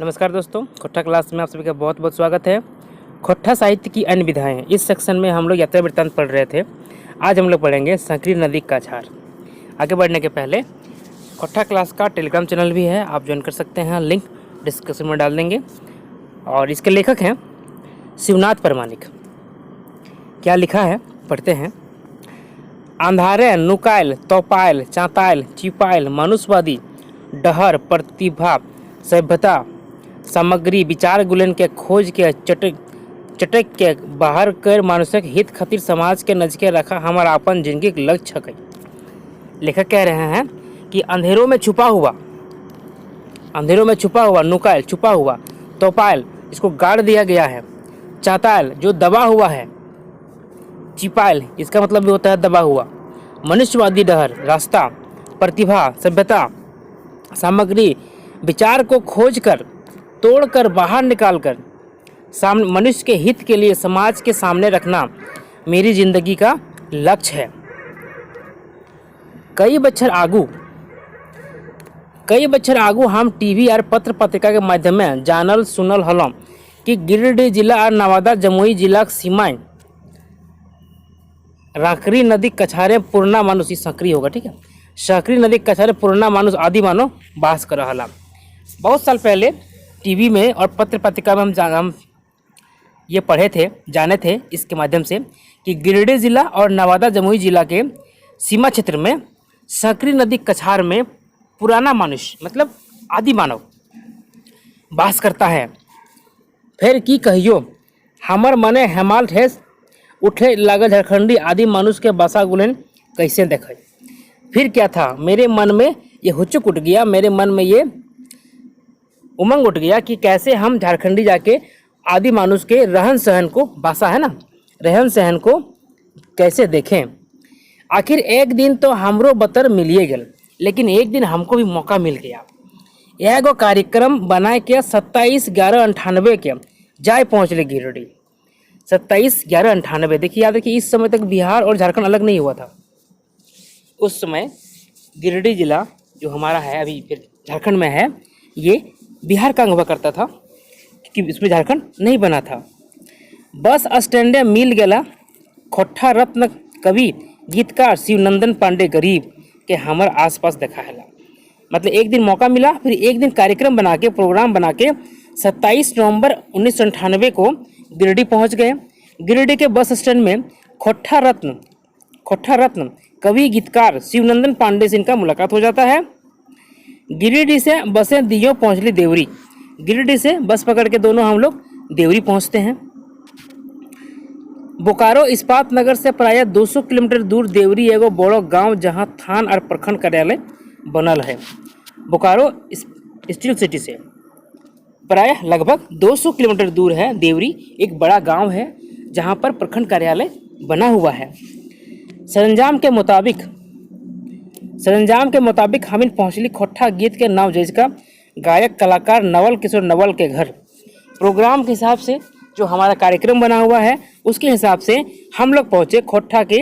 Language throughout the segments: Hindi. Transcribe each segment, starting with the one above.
नमस्कार दोस्तों, खोट्ठा क्लास में आप सभी का बहुत बहुत स्वागत है। खोट्ठा साहित्य की अन्य विधाएं, इस सेक्शन में हम लोग यात्रा वृत्तांत पढ़ रहे थे। आज हम लोग पढ़ेंगे संकरी नदी का छार। आगे बढ़ने के पहले खोट्ठा क्लास का टेलीग्राम चैनल भी है, आप ज्वाइन कर सकते हैं, लिंक डिस्क्रिप्शन में डाल देंगे। और इसके लेखक हैं शिवनाथ परमाणिक। क्या लिखा है पढ़ते हैं। अंधारे नुकायल तोपायल चांतायल चिपायल मनुष्यवादी डहर प्रतिभा सभ्यता सामग्री विचार गुलन के खोज के चटक के बाहर कर मानुषिक हित खातिर समाज के नजके रखा हमारा अपन जिंदगी के लक्ष्य है। लेखक कह रहे हैं कि अंधेरों में छुपा हुआ नुकायल छुपा हुआ, तोपायल इसको गाड़ दिया गया है, चातायल जो दबा हुआ है, चिपायल इसका मतलब भी होता है दबा हुआ, मनुष्यवादी डहर रास्ता, प्रतिभा सभ्यता सामग्री विचार को खोज कर तोड़कर बाहर निकालकर सामने मनुष्य के हित के लिए समाज के सामने रखना मेरी जिंदगी का लक्ष्य है। कई बच्चर आगू हम टीवी और पत्र पत्रिका के माध्यम में जानल सुनल हलम कि गिरिडीह जिला और नवादा जमुई जिला के सीमाएं राकरी नदी कछारे पूर्णा मानुष सक्रिय होगा, ठीक है। सकरी नदी कछारे पूर्णा मानुष आदि मानव बास कर रहा। बहुत साल पहले टीवी में और पत्र पत्रिका में हम ये पढ़े थे, जाने थे इसके माध्यम से कि गिरिडीह जिला और नवादा जमुई जिला के सीमा क्षेत्र में सकरी नदी कछार में पुराना मनुष्य मतलब आदि मानव बास करता है। फिर की कहियो हमर मने हेमाल ठेस उठे लागल झारखंडी आदि मनुष्य के बसा गुलन कैसे देखे। फिर क्या था, मेरे मन में ये हुचुक उठ गया, मेरे मन में ये उमंग उठ गया कि कैसे हम झारखंडी जाके आदि मानुष के रहन सहन को बासा है ना, रहन सहन को कैसे देखें। आखिर एक दिन तो हमरो बतर मिलिए गल, लेकिन एक दिन हमको भी मौका मिल गया। एगो कार्यक्रम बनाए के 27/11/98 के जाए पहुँचले गिरिडीह। 27/11/98 देखिए, याद रखिए इस समय तक बिहार और झारखंड अलग नहीं हुआ था। उस समय गिरिडीह जिला जो हमारा है अभी फिर झारखंड में है, ये बिहार का अंग हुआ करता था क्योंकि इसमें झारखंड नहीं बना था। बस स्टैंडे मिल गया खोट्ठा रत्न कवि गीतकार शिवनंदन पांडे गरीब के हमारे आसपास देखा है। मतलब एक दिन मौका मिला, फिर एक दिन कार्यक्रम बना के प्रोग्राम बना के 27 नवंबर 1998 को गिरिडीह पहुंच गए। गिरिडीह के बस स्टैंड में खोट्ठा रत्न कवि गीतकार शिवनंदन पांडे से इनका मुलाकात हो जाता है। गिरिडीह से बसें दियो पहुंचली देवरी। गिरिडीह से बस पकड़ के दोनों हम लोग देवरी पहुंचते हैं। बोकारो इस्पात नगर से प्रायः 200 किलोमीटर दूर देवरी एगो बड़ो गांव जहां थान और प्रखंड कार्यालय बनल है। बोकारो स्टील सिटी से प्रायः लगभग 200 किलोमीटर दूर है देवरी, एक बड़ा गांव है जहां पर प्रखंड कार्यालय बना हुआ है। सरंजाम के मुताबिक हम पहुंचली खोट्ठा गीत के नाव जैस का गायक कलाकार नवल किशोर नवल के घर। प्रोग्राम के हिसाब से जो हमारा कार्यक्रम बना हुआ है उसके हिसाब से हम लोग पहुंचे खोट्ठा के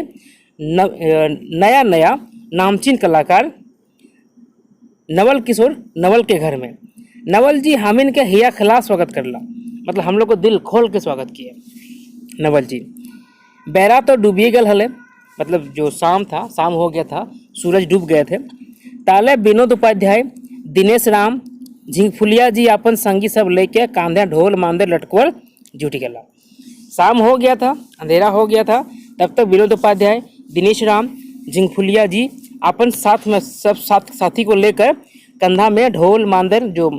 नया नामचीन कलाकार नवल किशोर नवल के घर में। नवल जी हम के हिया खिलाफ स्वागत करला, मतलब हम लोग को दिल खोल के स्वागत किए नवल जी। बैरा तो डूबिए गल हले, मतलब जो शाम हो गया था, सूरज डूब गए थे। ताले विनोद उपाध्याय दिनेश राम झिंगफुलिया जी अपन संगी सब लेके कांधे ढोल मांदे लटकवल जुटी गला। शाम हो गया था, अंधेरा हो गया था, तब तक विनोद उपाध्याय दिनेश राम झिंगफुलिया जी अपन साथ में सब साथी को लेकर कंधा में ढोल मांदर जो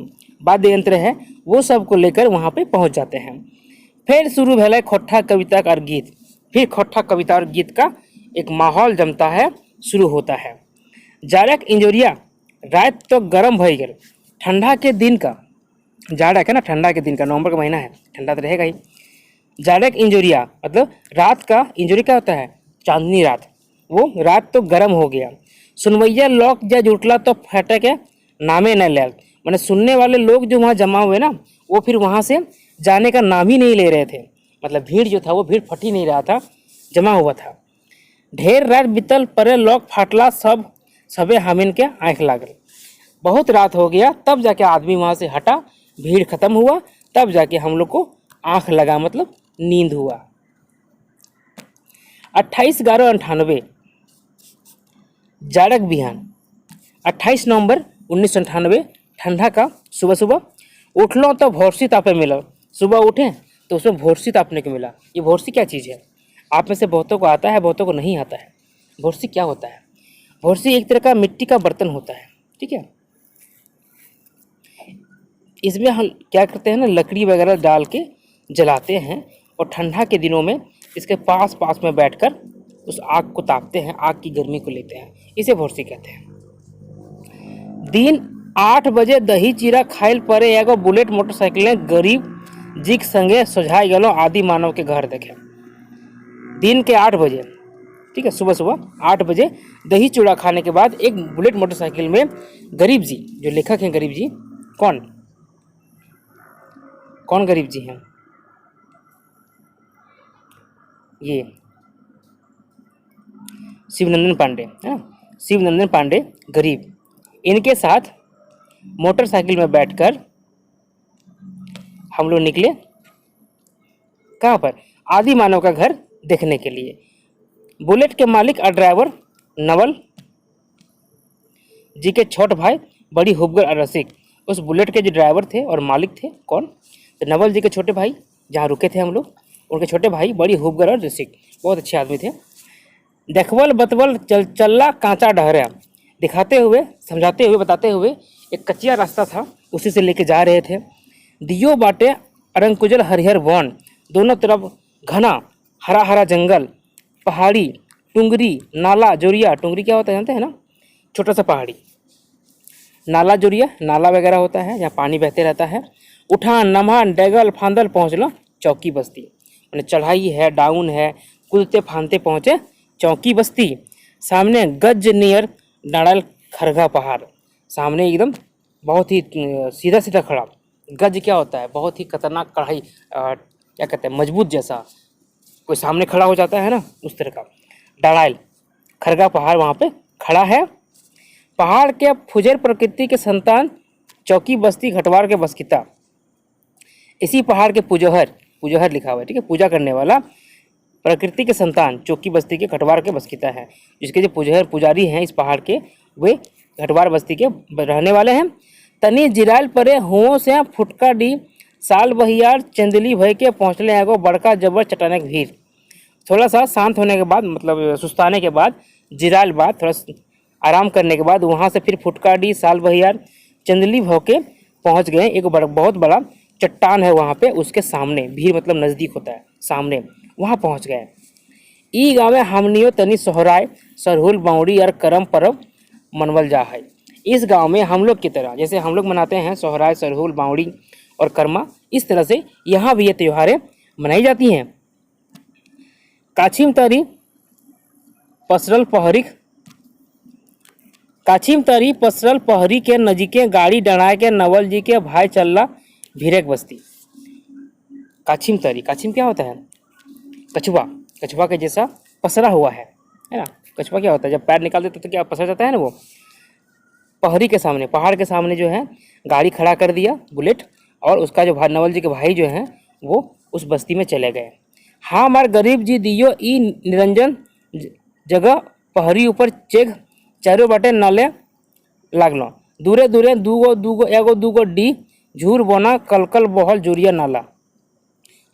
वाद्य यंत्र है वो सब को लेकर वहाँ पे पहुँच जाते हैं। फिर शुरू भले खोट्ठा कविता और गीत। फिर खोट्ठा कविता और गीत का एक माहौल जमता है, शुरू होता है। जाड़क इंजोरिया रात तो गर्म भई गल, ठंडा के दिन का जाड़ा है ना, ठंडा के दिन का नवंबर का महीना है, ठंडा तो रहेगा ही। जाड़क इंजोरिया मतलब रात का, इंजोरी क्या होता है, चांदनी रात, वो रात तो गर्म हो गया। सुनवैया लोग जा जुटला तो फटे के नामे न ले, मैंने सुनने वाले लोग जो वहाँ जमा हुए ना वो फिर वहाँ से जाने का नाम ही नहीं ले रहे थे। मतलब भीड़ जो था वो भीड़ फट ही नहीं रहा था, जमा हुआ था। ढेर रात बीतल परे लोग फाटला सबे हमिन के आँख लागल। बहुत रात हो गया तब जाके आदमी वहाँ से हटा भीड़ खत्म हुआ, तब जाके हम लोग को आँख लगा, मतलब नींद हुआ। 28/11/98 जाड़क बिहान, 28 नवंबर 1998 ठंडा का सुबह सुबह उठलो तो भोरसी तापे मिला। सुबह उठे तो उसमें भोरसी तापने को मिला। ये भोरसी क्या चीज़ है? आप में से बहुतों को आता है, बहुतों को नहीं आता है। भोरसी क्या होता है? भोरसी एक तरह का मिट्टी का बर्तन होता है, ठीक है। इसमें हम क्या करते हैं ना, लकड़ी वगैरह डाल के जलाते हैं और ठंडा के दिनों में इसके पास पास में बैठकर उस आग को तापते हैं, आग की गर्मी को लेते हैं। इसे भोरसी कहते हैं। दिन 8 बजे दही चीरा खाइल परे एगो बुलेट मोटरसाइकिल गरीब जीक संगे सोझाई गेलो आदि मानव के घर देखे। दिन के 8 बजे, ठीक है, सुबह सुबह 8 बजे दही चूड़ा खाने के बाद एक बुलेट मोटरसाइकिल में गरीब जी, जो लेखक हैं गरीब जी, कौन गरीब जी हैं? ये शिवनंदन पांडे है ना, शिवनंदन पांडे गरीब, इनके साथ मोटरसाइकिल में बैठकर हम लोग निकले। कहाँ पर? आदि मानव का घर देखने के लिए। बुलेट के मालिक और ड्राइवर नवल जी के छोट भाई बड़ी हुबगर और रसिक। उस बुलेट के जो ड्राइवर थे और मालिक थे कौन? तो नवल जी के छोटे भाई, जहाँ रुके थे हम लोग, उनके छोटे भाई बड़ी हुबगर और रसिक, बहुत अच्छे आदमी थे। देखवल बतवल चल्ला कांचा डहरा, दिखाते हुए, समझाते हुए, बताते हुए एक कच्चिया रास्ता था, उसी से लेके जा रहे थे। दियो बाटे अरंकुजल हरिहर वन, दोनों तरफ घना हरा हरा जंगल, पहाड़ी, टुंगरी, नाला, जोरिया। टुंगरी क्या होता है जानते हैं ना? छोटा सा पहाड़ी। नाला जोरिया, नाला वगैरह होता है जहाँ पानी बहते रहता है। उठान, नमहान, डेगल, फांदल पहुँचलो चौकी बस्ती। मैंने चढ़ाई है, डाउन है, कूदते फांदते पहुँचे चौकी बस्ती। सामने गज नियर डाड़ल खरगा पहाड़, सामने एकदम बहुत ही सीधा सीधा खड़ा। गज क्या होता है? बहुत ही खतरनाक कढ़ाई, क्या कहते हैं, मजबूत जैसा कोई सामने खड़ा हो जाता है ना, उस तरह का। डाड़ाइल खरगा पहाड़ वहाँ पे खड़ा है। पहाड़ के फुजर प्रकृति के संतान चौकी बस्ती घटवार के बसकिता। इसी पहाड़ के पुजोहर लिखा हुआ है, ठीक है, पूजा करने वाला प्रकृति के संतान चौकी बस्ती के घटवार के बसकिता है। जिसके जो पुजारी हैं इस पहाड़ के, वे घटवार बस्ती के रहने वाले हैं। तनी जिराल परे हुओं से फुटका डी साल बहियार चंदली भय के पहुँचले एगो बड़का जबर चटाने की भीड़। थोड़ा सा शांत होने के बाद, मतलब सुस्ताने के बाद, जिराल बाद, थोड़ा आराम करने के बाद वहाँ से फिर फुटकाडी, साल बहियार, चंदली भव के पहुँच गए। एक बहुत बड़ा चट्टान है वहाँ पे, उसके सामने, भीड़ मतलब नज़दीक होता है, सामने, वहाँ पहुँच गए। ई गाँव में हमनियो तनी सोहराय सरहुल बाउड़ी और करम परब मनवल जा है। इस गांव में हम लोग की तरह, जैसे हम लोग मनाते हैं सोहराय, सरहुल, बाउड़ी और कर्मा, इस तरह से यहाँ भी ये त्योहारें मनाई जाती हैं। काछिम तरी पसरल पहरी के नजीके गाड़ी डराए के नवल जी के भाई चल्ला भीरेक बस्ती। काछिम क्या होता है? कछुआ के जैसा पसरा हुआ है ना। कछुआ क्या होता है? जब पैर निकाल देते तो क्या पसर जाता है ना वो। पहरी के सामने, पहाड़ के सामने जो है गाड़ी खड़ा कर दिया बुलेट, और उसका जो भाई नवल जी के भाई जो हैं वो उस बस्ती में चले गए। हाँ हमार गरीब जी दियो ई निरंजन जगह पहरी ऊपर चेग चारों बाटे नाले लागलो। दूरे दूरे दूगो डी झूर बोना कलकल बहल जोरिया नाला।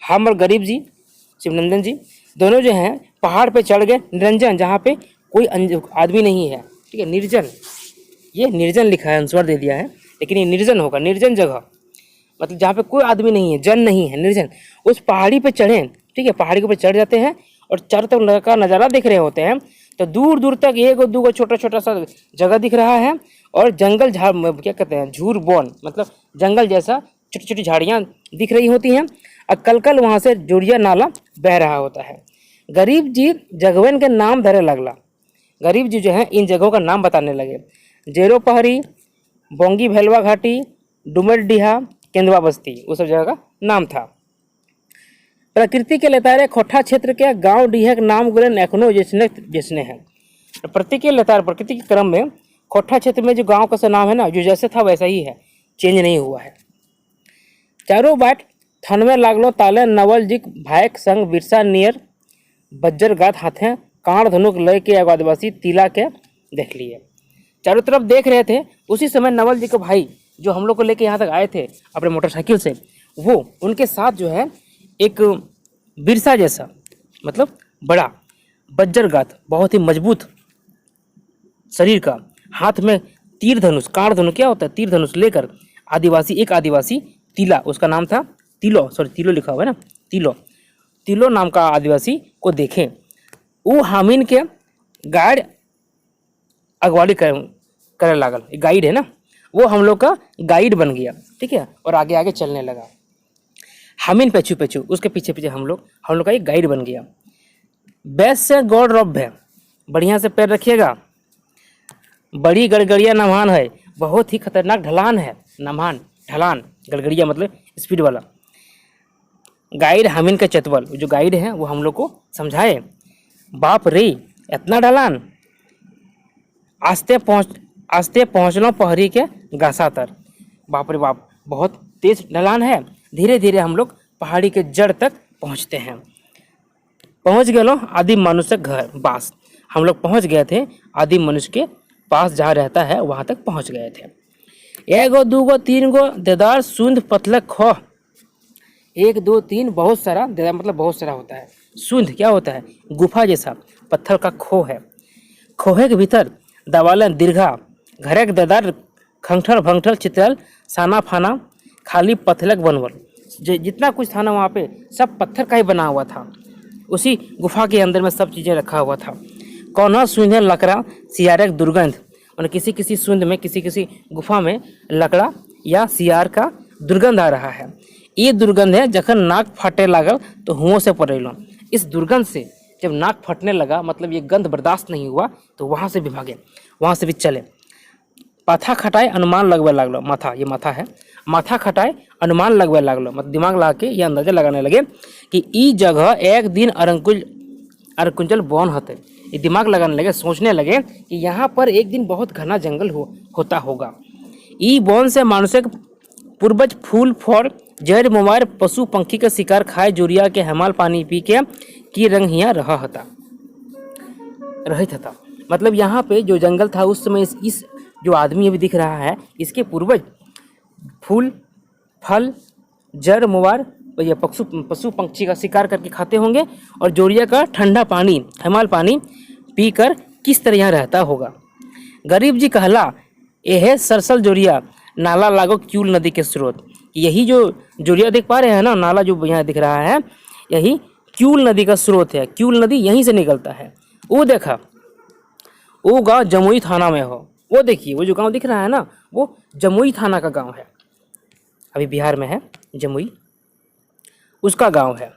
हम और गरीब जी, शिवनंदन जी, दोनों जो हैं पहाड़ पे चढ़ गए। निरंजन, जहाँ पे कोई आदमी नहीं है, ठीक है, निर्जन, ये निर्जन लिखा है, अनुस्वार दे दिया है, लेकिन ये निर्जन होगा, निर्जन जगह, मतलब जहाँ पे कोई आदमी नहीं है, जन नहीं है, निर्जन। उस पहाड़ी पे चढ़े, ठीक है, पहाड़ी के ऊपर चढ़ जाते हैं और चारों तरफ का नज़ारा देख रहे होते हैं। तो दूर दूर तक एक और दो छोटा सा जगह दिख रहा है, और जंगल झाड़, क्या कहते हैं, झूर बोन, मतलब जंगल जैसा छोटी छोटी झाड़ियाँ दिख रही होती हैं, और कल वहाँ से जोरिया नाला बह रहा होता है। गरीब जी जगवन के नाम धरे लगला। गरीब जी जो है इन जगहों का नाम बताने लगे। जेरो पहरी, बोंगी भेलवा घाटी, डुमरडीहा, केंदवा बस्ती, वो सब जगह का नाम था। प्रकृति के लतारे खोठा क्षेत्र के गांव डीहक नाम गुलन एखनो जैसने हैं। प्रकृति के क्रम में खोठा क्षेत्र में जो गांव का नाम है ना, जो जैसे था वैसा ही है, चेंज नहीं हुआ है। चारों बाट थनमे लागलो ताले नवल जी भाइक संग बिरसा नियर बज्जर गात हाथे कांड धनुक लय के एगो आदिवासी तिला के देख लिए। चारों तरफ देख रहे थे। उसी समय नवल जी के भाई जो हम लोग को लेके यहाँ तक आए थे अपने मोटरसाइकिल से, वो उनके साथ जो है एक बिरसा जैसा मतलब बड़ा बज्जर गात बहुत ही मजबूत शरीर का, हाथ में तीर धनुष, कांड धनुष क्या होता है, तीर धनुष लेकर एक आदिवासी तिला, उसका नाम था तिलो, सॉरी तिलो लिखा हुआ है ना, तिलो नाम का आदिवासी को देखे। वो हामिन के गाइड अगवाड़ी करे लागल, गाइड है ना, वो हम लोग का गाइड बन गया, ठीक है, और आगे आगे चलने लगा। हामिन पेछू पेछू उसके पीछे पीछे हम लोग का एक गाइड बन गया। बैस से गौड़ रब है, बढ़िया से पैर रखिएगा, बड़ी गड़गड़िया नमहान है, बहुत ही खतरनाक ढलान है, नमहान ढलान, गड़गड़िया मतलब स्पीड वाला। गाइड हामिन का चतवल, जो गाइड है वो हम लोग को समझाए, बाप रे इतना ढलान, आस्ते पहुँचना पहरी के गासा तर, बाप रे बाप बहुत तेज ढलान है। धीरे धीरे हम लोग पहाड़ी के जड़ तक पहुँचते हैं। पहुँच गए लो आदिम मनुष्य घर बास, हम लोग पहुँच गए थे आदिम मनुष्य के पास जहाँ रहता है वहाँ तक पहुँच गए थे। एगो दूगो तीन गो देदार सूंद पतलक खो, 1 2 3 बहुत सारा, देदार मतलब बहुत सारा होता है, सूंद क्या होता है, गुफा जैसा पत्थर का खो है। खोहे के भीतर दवालन दीर्घा, घरे के देदार खंगठल भंगठल चित्रल साना फाना खाली पत्थलक बनवल, जितना कुछ था ना वहाँ पे सब पत्थर का ही बना हुआ था। उसी गुफा के अंदर में सब चीज़ें रखा हुआ था। कौन सूंद लकड़ा सियार दुर्गंध, और किसी किसी सूंद में किसी गुफा में लकड़ा या सियार का दुर्गंध आ रहा है। ये दुर्गंध है जखन नाक फाटे लागल तो हुओं से पड़ेलो। इस दुर्गंध से जब नाक फटने लगा मतलब ये गंध बर्दाश्त नहीं हुआ तो वहाँ से भी भागे, वहाँ से भी चले। पाथा खटाए अनुमान लगवे लागलो, माथा ये माथा है, माथा खटाए अनुमान लगवे लागलो मतलब दिमाग लगा के ये अंदाजा लगाने लगे कि ई जगह एक दिन अरकुंचल बन होते। ये दिमाग लगाने लगे, सोचने लगे कि यहाँ पर एक दिन बहुत घना जंगल होता होगा। ई बन से मानुषिक पूर्वज फूल फल जड़ मोबाइल पशु पंखी का शिकार खाए जोरिया के हेमाल पानी पी के की रंग हिया रहित था। मतलब यहाँ पे जो जंगल था उस समय इस जो आदमी अभी दिख रहा है इसके पूर्वज फूल फल जड़ मोबाइल ये पशु पंक्षी का शिकार करके खाते होंगे और जोरिया का ठंडा पानी हेमाल पानी पीकर किस तरह यहाँ रहता होगा। गरीब जी कहला यह सरसल जोरिया नाला लागो क्यूल नदी के स्रोत। यही जो जोरिया देख पा रहे हैं ना, नाला जो यहाँ दिख रहा है यही क्यूल नदी का स्रोत है। क्यूल नदी यहीं से निकलता है। वो देखा वो गांव जमुई थाना में हो, वो देखिए वो जो गांव दिख रहा है ना वो जमुई थाना का गांव है, अभी बिहार में है जमुई, उसका गांव है।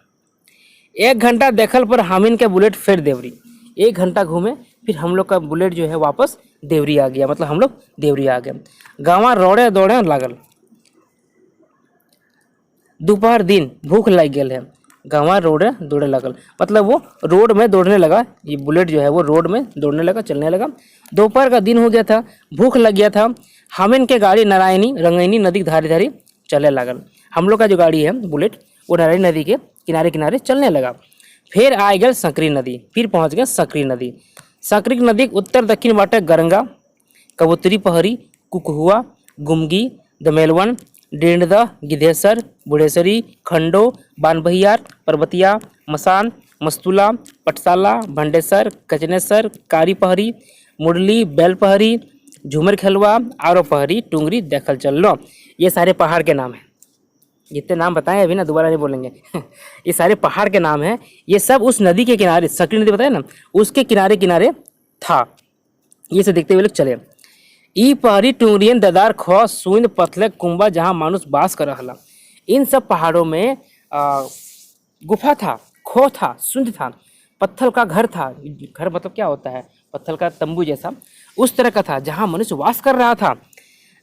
1 घंटा देखल पर हामिन के बुलेट फिर देवरी, 1 घंटा घूमे फिर हम लोग का बुलेट जो है वापस देवरी आ गया, मतलब हम लोग देवरी आ गए। गाँव रोड़े दौड़े लागल, दोपहर दिन भूख लग गया है, गाँव रोडे दौड़े लगल मतलब वो रोड में दौड़ने लगा, ये बुलेट जो है वो रोड में दौड़ने लगा, चलने लगा। दोपहर का दिन हो गया था, भूख लग गया था। हामिन के गाड़ी नारायणी रंगैनी नदी के धारी धारी चलने लगल। हम लोग का जो गाड़ी है बुलेट वो नारायणी नदी के किनारे किनारे चलने लगा। फिर आ गए सकरी नदी, फिर पहुंच गए सकरी नदी। सकरी नदी के उत्तर दक्षिण बाटे गरंगा, कबूतरी पहरी, कुकहुआ, गुमगी, दमेलवन, डेंडदा, गिद्धेसर, बुढ़ेसरी, खंडो, बानबहियार, पर्वतिया, मसान, मस्तूला, पटसाला, भंडेसर, कचनेसर, कारी पहरी, मुरली, बेल पहरी, झूमर खेलवा, आरो पहरी, टुंगरी देखल चल लो। ये सारे पहाड़ के नाम हैं, जितने नाम बताए अभी ना दोबारा नहीं बोलेंगे ये सारे पहाड़ के नाम हैं। ये सब उस नदी के किनारे, सकरी नदी बताए ना उसके किनारे किनारे था। ये से देखते हुए लोग चले। ई पहाड़ी टुंगरियन ददार खो सूंद पथले कुंबा जहाँ मानुष बास कर रहा। इन सब पहाड़ों में गुफा था, खो था, सूंद था, पत्थर का घर था। घर मतलब क्या होता है, पत्थर का तंबू जैसा, उस तरह का था जहाँ मनुष्य वास कर रहा था।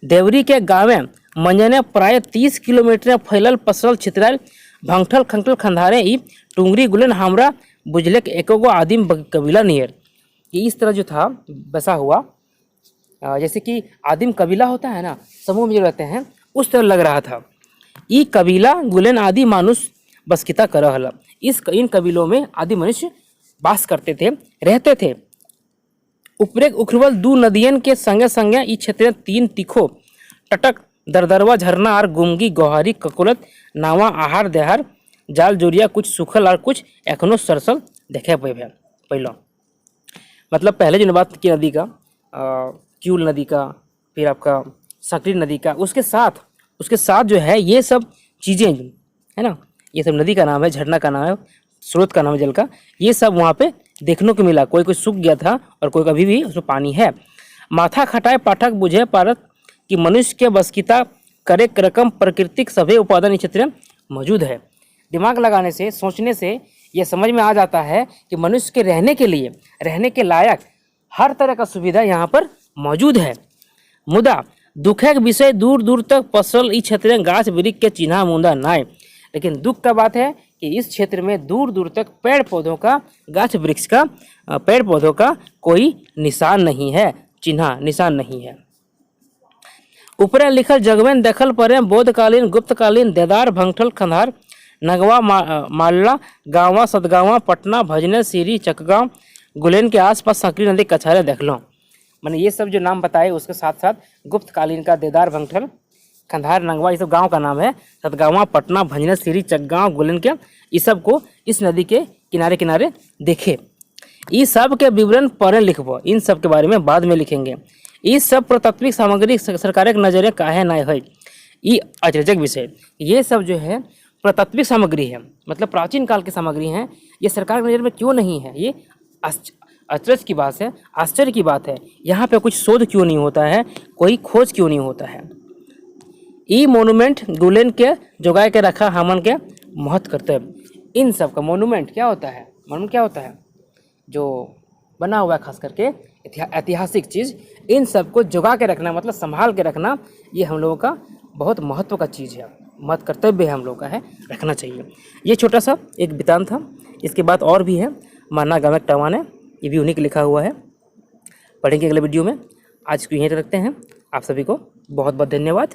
देवरी के गाँव में मंजने प्राय 30 किलोमीटर फैलल पसरल छितरल भंगठल खंगठल खंधारे ई टुंगरी गुलन हमरा बुझले के एकोगो आदिम कबीला नियर। ये इस तरह जो था बसा हुआ, जैसे कि आदिम कबीला होता है ना, समूह में जो रहते हैं उस तरह लग रहा था। ई कबीला गुलेन आदि मानुष बसकिता करहल। इन कबीलों में आदि मनुष्य वास करते थे, रहते थे। उपरेक उखरवल दू नदियन के संगे संगे ई क्षेत्र में 3 तीखो टटक दरदरवा झरना और गुमगी गोहारी ककुलत नावा आहार देहार जाल जोरिया कुछ सूखल और कुछ एखनो सरसल देखे पहला। मतलब पहले जो बात की नदी का क्यूल नदी का, फिर आपका सकरी नदी का, उसके साथ जो है ये सब चीज़ें है ना, ये सब नदी का नाम है, झरना का नाम है, स्रोत का नाम है जल का, ये सब वहाँ पे देखने को मिला। कोई सूख गया था और कोई कभी भी उसमें पानी है। माथा खटाए पाठक बुझे पारत कि मनुष्य के बसकिता करे रकम प्राकृतिक सभी उपादान इस क्षेत्र में मौजूद है। दिमाग लगाने से, सोचने से यह समझ में आ जाता है कि मनुष्य के रहने के लिए, रहने के लायक हर तरह का सुविधा यहाँ पर मौजूद है। मुदा दुखे के विषय दूर दूर तक पसरल इस क्षेत्र में गाछ वृक्ष के चिन्हा मुंदा नाय। लेकिन दुख का बात है कि इस क्षेत्र में दूर दूर तक पेड़ पौधों का, गाछ वृक्ष का, पेड़ पौधों का कोई निशान नहीं है, चिन्हा निशान नहीं है। ऊपर लिखल जगवेन देखल परे बौद्धकालीन, गुप्तकालीन, देदार, भंगठल, खंधार, नगवा, मालड़ा, गाँवा, सदगावा, पटना, भजने, सीरी, चकगांव, गुलेन के आसपास सकरी नदी कछारे देख लो। मैंने ये सब जो नाम बताए उसके साथ साथ गुप्तकालीन का देदार, भंगठल, खंधार, नगवा, ये सब गांव का नाम है। सतगावा, पटना, भंजने, सीरी, चकगांव, गुलेन के, इस सब को इस नदी के किनारे किनारे देखे। इस सब के विवरण पढ़े लिखबो, इन सब के बारे में बाद में लिखेंगे। इस सब प्रतात्विक सामग्री सरकार के नजरे काहे ना है, ये अचरजक विषय। ये सब जो है प्रतात्विक सामग्री है, मतलब प्राचीन काल की सामग्री है, ये सरकार के नज़र में क्यों नहीं है? ये अचरज की बात है, आश्चर्य की बात है। यहाँ पे कुछ शोध क्यों नहीं होता है, कोई खोज क्यों नहीं होता है? ई मोनूमेंट गुलेन के जोगाए के रखा हमन के महत्व कर्तव्य। इन सब का मोनूमेंट क्या होता है? मोनूमेंट क्या होता है? जो बना हुआ है खास करके ऐतिहासिक चीज़, इन सब को जोगा के रखना, मतलब संभाल के रखना, ये हम लोगों का बहुत महत्व का चीज़ है, महत्व कर्तव्य है हम लोग का, है, रखना चाहिए। ये छोटा सा एक वृत्तांत था। इसके बाद और भी है, माना गमक टवाने, ये भी उन्हीं के लिखा हुआ है, पढ़ेंगे अगले वीडियो में। आज को यहीं रखते हैं। आप सभी को बहुत बहुत धन्यवाद।